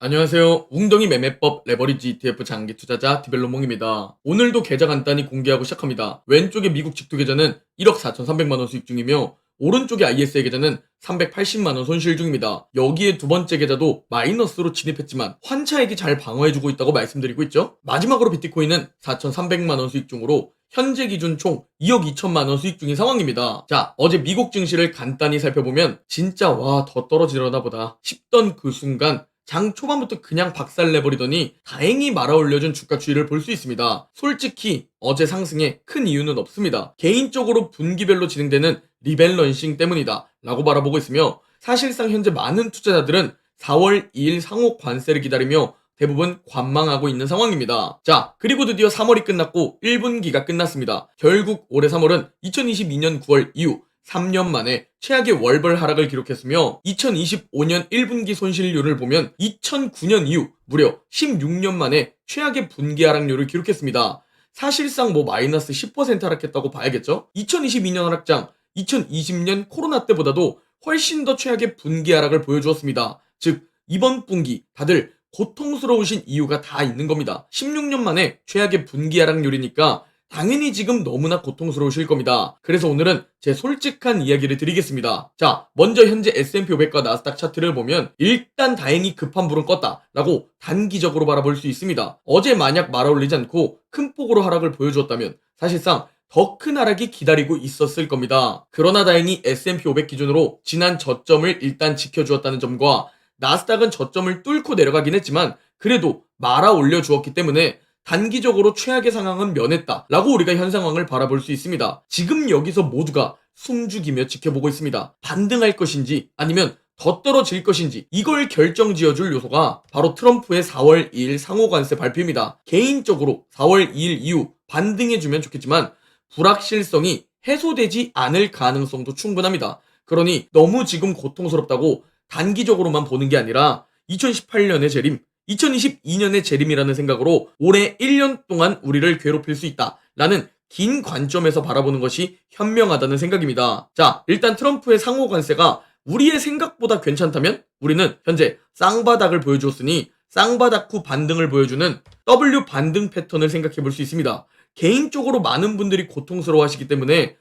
안녕하세요. 웅덩이 매매법 레버리지 ETF 장기 투자자 디벨로몽입니다. 오늘도 계좌 간단히 공개하고 시작합니다. 왼쪽의 미국 직투 계좌는 1억 4,300만 원 수익 중이며 오른쪽의 ISA 계좌는 380만 원 손실 중입니다. 여기에 두 번째 계좌도 마이너스로 진입했지만 환차액이 잘 방어해주고 있다고 말씀드리고 있죠. 마지막으로 비트코인은 4,300만 원 수익 중으로 현재 기준 총 2억 2천만 원 수익 중인 상황입니다. 자, 어제 미국 증시를 간단히 살펴보면 진짜 와 더 떨어지려나 보다 싶던 그 순간 장 초반부터 그냥 박살내버리더니 다행히 말아올려준 주가 추이를 볼 수 있습니다. 솔직히 어제 상승에 큰 이유는 없습니다. 개인적으로 분기별로 진행되는 리밸런싱 때문이다 라고 바라보고 있으며 사실상 현재 많은 투자자들은 4월 2일 상호 관세를 기다리며 대부분 관망하고 있는 상황입니다. 자, 그리고 드디어 3월이 끝났고 1분기가 끝났습니다. 결국 올해 3월은 2022년 9월 이후 3년 만에 최악의 월별 하락을 기록했으며 2025년 1분기 손실률을 보면 2009년 이후 무려 16년 만에 최악의 분기 하락률을 기록했습니다. 사실상 마이너스 10% 하락했다고 봐야겠죠? 2022년 하락장 2020년 코로나 때보다도 훨씬 더 최악의 분기 하락을 보여주었습니다. 즉 이번 분기 다들 고통스러우신 이유가 다 있는 겁니다. 16년 만에 최악의 분기 하락률이니까 당연히 지금 너무나 고통스러우실 겁니다. 그래서 오늘은 제 솔직한 이야기를 드리겠습니다. 자, 먼저 현재 S&P 500과 나스닥 차트를 보면 일단 다행히 급한 불은 껐다 라고 단기적으로 바라볼 수 있습니다. 어제 만약 말아올리지 않고 큰 폭으로 하락을 보여주었다면 사실상 더 큰 하락이 기다리고 있었을 겁니다. 그러나 다행히 S&P 500 기준으로 지난 저점을 일단 지켜주었다는 점과 나스닥은 저점을 뚫고 내려가긴 했지만 그래도 말아올려 주었기 때문에 단기적으로 최악의 상황은 면했다라고 우리가 현 상황을 바라볼 수 있습니다. 지금 여기서 모두가 숨죽이며 지켜보고 있습니다. 반등할 것인지 아니면 더 떨어질 것인지 이걸 결정지어줄 요소가 바로 트럼프의 4월 2일 상호관세 발표입니다. 개인적으로 4월 2일 이후 반등해주면 좋겠지만 불확실성이 해소되지 않을 가능성도 충분합니다. 그러니 너무 지금 고통스럽다고 단기적으로만 보는 게 아니라 2018년의 재림, 2022년의 재림이라는 생각으로 올해 1년 동안 우리를 괴롭힐 수 있다라는 긴 관점에서 바라보는 것이 현명하다는 생각입니다. 자, 일단 트럼프의 상호 관세가 우리의 생각보다 괜찮다면 우리는 현재 쌍바닥을 보여주었으니 쌍바닥 후 반등을 보여주는 W 반등 패턴을 생각해 볼 수 있습니다. 개인적으로 많은 분들이 고통스러워 하시기 때문에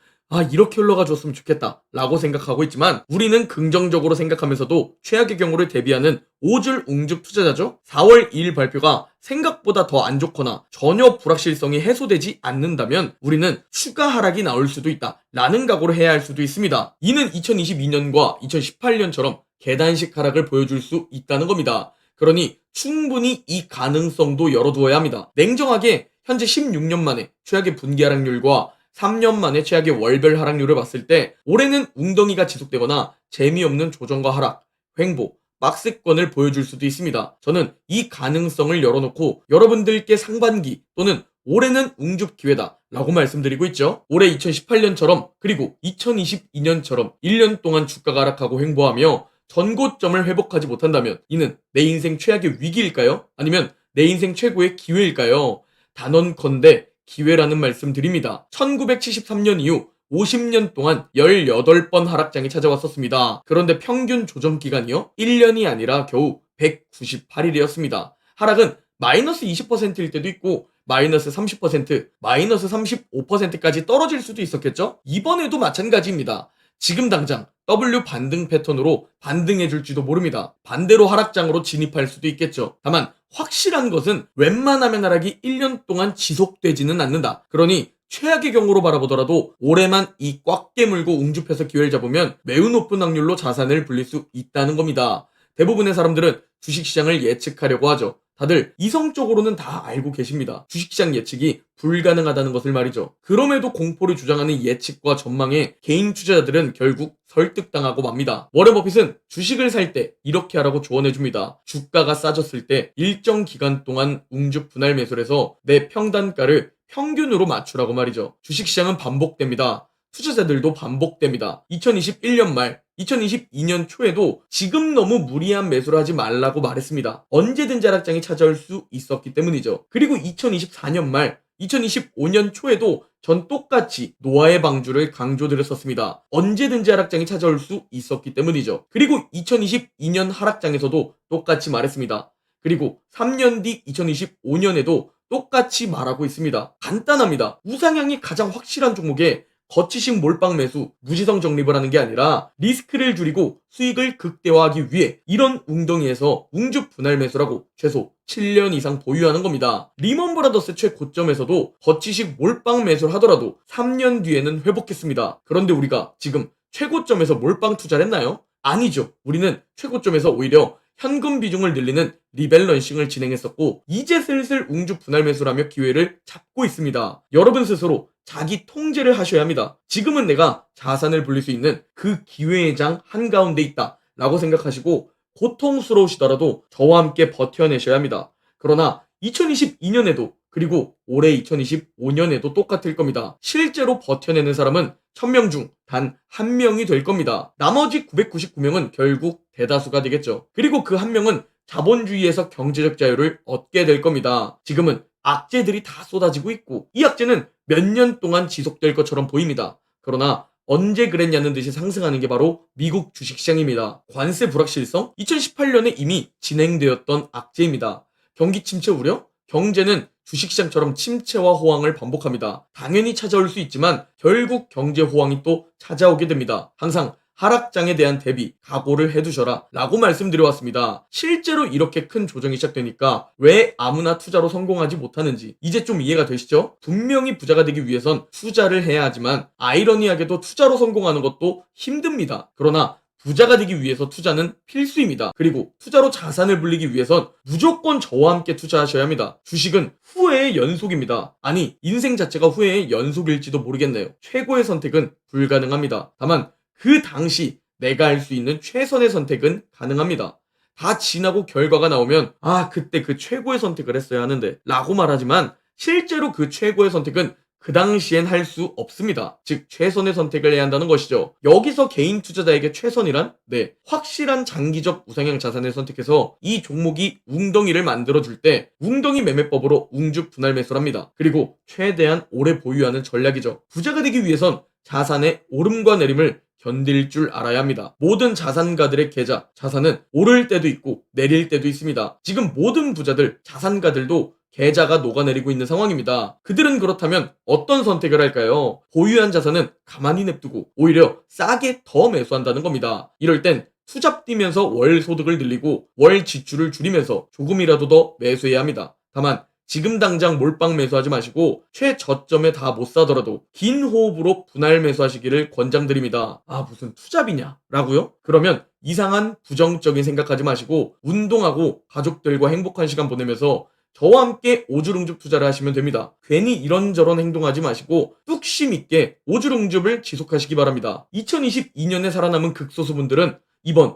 이렇게 흘러가 줬으면 좋겠다 라고 생각하고 있지만 우리는 긍정적으로 생각하면서도 최악의 경우를 대비하는 5줄 웅죽 투자자죠. 4월 2일 발표가 생각보다 더 안 좋거나 전혀 불확실성이 해소되지 않는다면 우리는 추가 하락이 나올 수도 있다 라는 각오를 해야 할 수도 있습니다. 이는 2022년과 2018년처럼 계단식 하락을 보여줄 수 있다는 겁니다. 그러니 충분히 이 가능성도 열어두어야 합니다. 냉정하게 현재 16년 만에 최악의 분기 하락률과 3년 만에 최악의 월별 하락률을 봤을 때 올해는 웅덩이가 지속되거나 재미없는 조정과 하락, 횡보, 박스권을 보여줄 수도 있습니다. 저는 이 가능성을 열어놓고 여러분들께 상반기 또는 올해는 웅죽 기회다 라고 말씀드리고 있죠. 올해 2018년처럼 그리고 2022년처럼 1년 동안 주가가 하락하고 횡보하며 전고점을 회복하지 못한다면 이는 내 인생 최악의 위기일까요? 아니면 내 인생 최고의 기회일까요? 단언컨대 기회라는 말씀 드립니다. 1973년 이후 50년 동안 18번 하락장이 찾아왔었습니다. 그런데 평균 조정 기간이요? 1년이 아니라 겨우 198일이었습니다. 하락은 마이너스 20%일 때도 있고 마이너스 30%, 마이너스 35%까지 떨어질 수도 있었겠죠? 이번에도 마찬가지입니다. 지금 당장 W 반등 패턴으로 반등해줄지도 모릅니다. 반대로 하락장으로 진입할 수도 있겠죠. 다만 확실한 것은 웬만하면 하락이 1년 동안 지속되지는 않는다. 그러니 최악의 경우로 바라보더라도 올해만 이 꽉 깨물고 웅줍해서 기회를 잡으면 매우 높은 확률로 자산을 불릴 수 있다는 겁니다. 대부분의 사람들은 주식시장을 예측하려고 하죠. 다들 이성적으로는 다 알고 계십니다. 주식시장 예측이 불가능하다는 것을 말이죠. 그럼에도 공포를 주장하는 예측과 전망에 개인 투자자들은 결국 설득당하고 맙니다. 워렌 버핏은 주식을 살 때 이렇게 하라고 조언해줍니다. 주가가 싸졌을 때 일정 기간 동안 웅죽 분할 매수를 해서 내 평단가를 평균으로 맞추라고 말이죠. 주식시장은 반복됩니다. 투자자들도 반복됩니다. 2021년 말 2022년 초에도 지금 너무 무리한 매수를 하지 말라고 말했습니다. 언제든지 하락장이 찾아올 수 있었기 때문이죠. 그리고 2024년 말 2025년 초에도 전 똑같이 노아의 방주를 강조드렸었습니다. 언제든지 하락장이 찾아올 수 있었기 때문이죠. 그리고 2022년 하락장에서도 똑같이 말했습니다. 그리고 3년 뒤 2025년에도 똑같이 말하고 있습니다. 간단합니다. 우상향이 가장 확실한 종목에 거치식 몰빵 매수, 무지성 적립을 하는 게 아니라 리스크를 줄이고 수익을 극대화하기 위해 이런 웅덩이에서 웅주 분할 매수라고 최소 7년 이상 보유하는 겁니다. 리먼 브라더스 최고점에서도 거치식 몰빵 매수를 하더라도 3년 뒤에는 회복했습니다. 그런데 우리가 지금 최고점에서 몰빵 투자를 했나요? 아니죠. 우리는 최고점에서 오히려 현금 비중을 늘리는 리밸런싱을 진행했었고 이제 슬슬 웅주 분할 매수라며 기회를 잡고 있습니다. 여러분 스스로 자기 통제를 하셔야 합니다. 지금은 내가 자산을 불릴 수 있는 그 기회의 장 한가운데 있다 라고 생각하시고 고통스러우시더라도 저와 함께 버텨내셔야 합니다. 그러나 2022년에도 그리고 올해 2025년에도 똑같을 겁니다. 실제로 버텨내는 사람은 1000명 중 단 한 명이 될 겁니다. 나머지 999명은 결국 대다수가 되겠죠. 그리고 그 한 명은 자본주의에서 경제적 자유를 얻게 될 겁니다. 지금은 악재들이 다 쏟아지고 있고 이 악재는 몇 년 동안 지속될 것처럼 보입니다. 그러나 언제 그랬냐는 듯이 상승하는 게 바로 미국 주식시장입니다. 관세 불확실성? 2018년에 이미 진행되었던 악재입니다. 경기 침체 우려? 경제는 주식시장처럼 침체와 호황을 반복합니다. 당연히 찾아올 수 있지만 결국 경제 호황이 또 찾아오게 됩니다. 항상 하락장에 대한 대비, 각오를 해두셔라 라고 말씀드려왔습니다. 실제로 이렇게 큰 조정이 시작되니까 왜 아무나 투자로 성공하지 못하는지 이제 좀 이해가 되시죠? 분명히 부자가 되기 위해선 투자를 해야 하지만 아이러니하게도 투자로 성공하는 것도 힘듭니다. 그러나 부자가 되기 위해서 투자는 필수입니다. 그리고 투자로 자산을 불리기 위해선 무조건 저와 함께 투자하셔야 합니다. 주식은 후회의 연속입니다. 아니, 인생 자체가 후회의 연속일지도 모르겠네요. 최고의 선택은 불가능합니다. 다만 그 당시 내가 할 수 있는 최선의 선택은 가능합니다. 다 지나고 결과가 나오면 그때 그 최고의 선택을 했어야 하는데 라고 말하지만 실제로 그 최고의 선택은 그 당시엔 할 수 없습니다. 즉 최선의 선택을 해야 한다는 것이죠. 여기서 개인 투자자에게 최선이란? 네, 확실한 장기적 우상향 자산을 선택해서 이 종목이 웅덩이를 만들어줄 때 웅덩이 매매법으로 웅주 분할 매수를 합니다. 그리고 최대한 오래 보유하는 전략이죠. 부자가 되기 위해선 자산의 오름과 내림을 견딜 줄 알아야 합니다. 모든 자산가들의 계좌, 자산은 오를 때도 있고 내릴 때도 있습니다. 지금 모든 부자들, 자산가들도 계좌가 녹아내리고 있는 상황입니다. 그들은 그렇다면 어떤 선택을 할까요? 보유한 자산은 가만히 냅두고 오히려 싸게 더 매수한다는 겁니다. 이럴 땐 투잡 뛰면서 월 소득을 늘리고 월 지출을 줄이면서 조금이라도 더 매수해야 합니다. 다만 지금 당장 몰빵 매수하지 마시고 최저점에 다 못 사더라도 긴 호흡으로 분할 매수하시기를 권장드립니다. 무슨 투잡이냐? 라고요? 그러면 이상한 부정적인 생각하지 마시고 운동하고 가족들과 행복한 시간 보내면서 저와 함께 오주룽줍 투자를 하시면 됩니다. 괜히 이런저런 행동하지 마시고 뚝심 있게 오주룽줍을 지속하시기 바랍니다. 2022년에 살아남은 극소수분들은 이번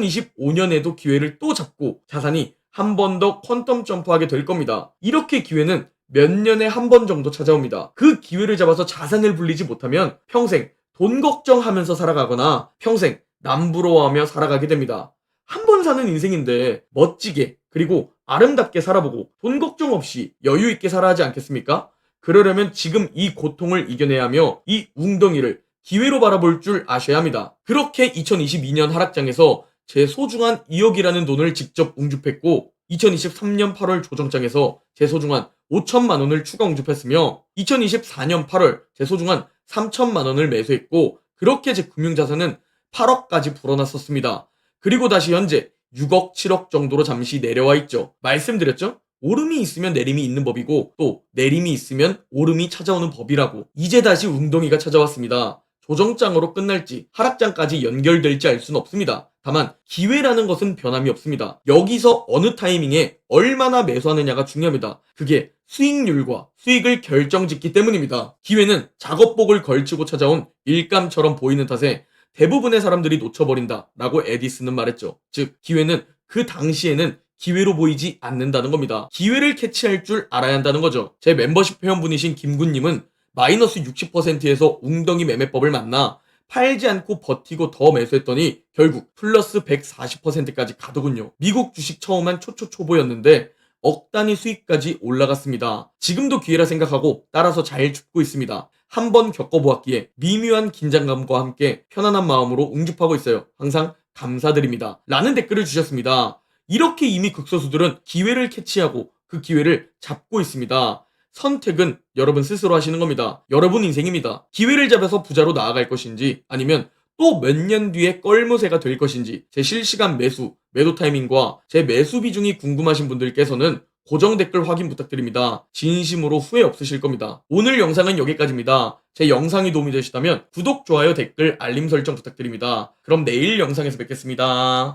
2025년에도 기회를 또 잡고 자산이 한 번 더 퀀텀 점프하게 될 겁니다. 이렇게 기회는 몇 년에 한 번 정도 찾아옵니다. 그 기회를 잡아서 자산을 불리지 못하면 평생 돈 걱정하면서 살아가거나 평생 남 부러워하며 살아가게 됩니다. 한 번 사는 인생인데 멋지게 그리고 아름답게 살아보고 돈 걱정 없이 여유 있게 살아야 하지 않겠습니까? 그러려면 지금 이 고통을 이겨내야 하며 이 웅덩이를 기회로 바라볼 줄 아셔야 합니다. 그렇게 2022년 하락장에서 제 소중한 2억이라는 돈을 직접 웅줍했고 2023년 8월 조정장에서 제 소중한 5천만 원을 추가 웅줍했으며 2024년 8월 제 소중한 3천만 원을 매수했고 그렇게 제 금융자산은 8억까지 불어났었습니다. 그리고 다시 현재 6억, 7억 정도로 잠시 내려와 있죠. 말씀드렸죠? 오름이 있으면 내림이 있는 법이고 또 내림이 있으면 오름이 찾아오는 법이라고. 이제 다시 웅덩이가 찾아왔습니다. 조정장으로 끝날지 하락장까지 연결될지 알 수는 없습니다. 다만 기회라는 것은 변함이 없습니다. 여기서 어느 타이밍에 얼마나 매수하느냐가 중요합니다. 그게 수익률과 수익을 결정짓기 때문입니다. 기회는 작업복을 걸치고 찾아온 일감처럼 보이는 탓에 대부분의 사람들이 놓쳐버린다 라고 에디슨은 말했죠. 즉 기회는 그 당시에는 기회로 보이지 않는다는 겁니다. 기회를 캐치할 줄 알아야 한다는 거죠. 제 멤버십 회원분이신 김군님은 마이너스 60%에서 웅덩이 매매법을 만나 팔지 않고 버티고 더 매수했더니 결국 플러스 140%까지 가더군요. 미국 주식 처음 한 초초초보였는데 억 단위 수익까지 올라갔습니다. 지금도 기회라 생각하고 따라서 잘 죽고 있습니다. 한번 겪어보았기에 미묘한 긴장감과 함께 편안한 마음으로 웅줍하고 있어요. 항상 감사드립니다. 라는 댓글을 주셨습니다. 이렇게 이미 극소수들은 기회를 캐치하고 그 기회를 잡고 있습니다. 선택은 여러분 스스로 하시는 겁니다. 여러분 인생입니다. 기회를 잡아서 부자로 나아갈 것인지 아니면 또 몇 년 뒤에 껄무새가 될 것인지 제 실시간 매도 타이밍과 제 매수 비중이 궁금하신 분들께서는 고정 댓글 확인 부탁드립니다. 진심으로 후회 없으실 겁니다. 오늘 영상은 여기까지입니다. 제 영상이 도움이 되셨다면 구독, 좋아요, 댓글, 알림 설정 부탁드립니다. 그럼 내일 영상에서 뵙겠습니다.